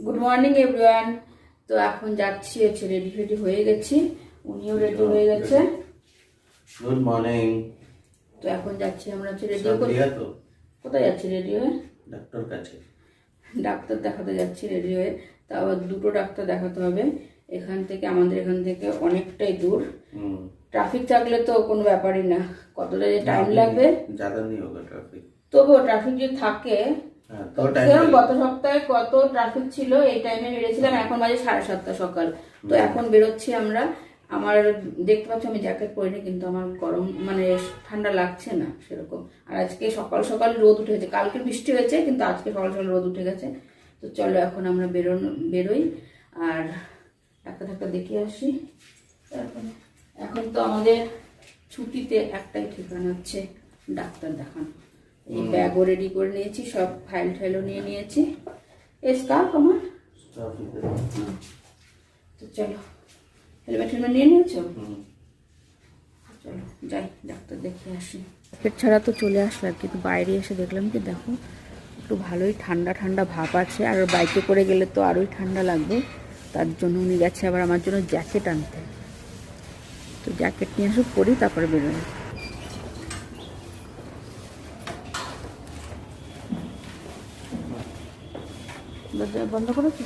Good morning everyone. তো এখন যাচ্ছি, হচ্ছে রেডি হয়ে গেছি, উনিও রেডি হয়ে গেছে। Good morning. তো এখন যাচ্ছি আমরা, হচ্ছে রেডি তো কোথায় যাচ্ছি রেডি হয়ে? ডাক্তার কাছে, ডাক্তার দেখাতে যাচ্ছি রেডি হয়ে। তা আবার দুটো ডাক্তার দেখাতে হবে, আমাদের এখান থেকে অনেকটাই দূর। ট্রাফিক থাকলে তো কোনো ব্যাপারই না, কতটা যে টাইম লাগবে তবুও ট্রাফিক যদি থাকে। গত সপ্তাহে কত ট্রাফিক ছিল, এই টাইমে বেরিয়েছিলাম, এখন বাজে 7:30 সকাল। তো এখন বেরোচ্ছি আমরা। আমার দেখতে পাচ্ছি আমি জ্যাকেট পরিনি, কিন্তু আমার গরম মানে ঠান্ডা লাগছে না সেরকম। আর আজকে সকাল সকাল রোদ উঠে গেছে, কালকে বৃষ্টি হয়েছে কিন্তু আজকে সকাল সকাল রোদ উঠে গেছে। তো চলো এখন আমরা বেরোই আর ডাক্তার দেখিয়ে আসি। তারপরে এখন তো আমাদের ছুটিতে একটাই ঠিকানা, হচ্ছে ডাক্তার দেখানো। এই ব্যাগও রেডি করে নিয়েছি, সব ফাইলও নিয়ে নিয়েছি। স্কার্ফ আমার, তো চলো হেলমেট নিয়ে নিয়েছো? চলো যাই ডাক্তার দেখিয়ে আসি। জ্যাকেট ছাড়া তো চলে আসলাম, কিন্তু বাইরে এসে দেখলাম কি দেখো একটু ভালোই ঠান্ডা ঠান্ডা ভাব আছে। আর বাইকে করে গেলে তো আরোই ঠান্ডা লাগবে, তার জন্য উনি গেছে আবার আমার জন্য জ্যাকেট আনতে। তো জ্যাকেট নিয়ে আসুক, পরি, তারপরে বেরোয়। বন্ধ করেছি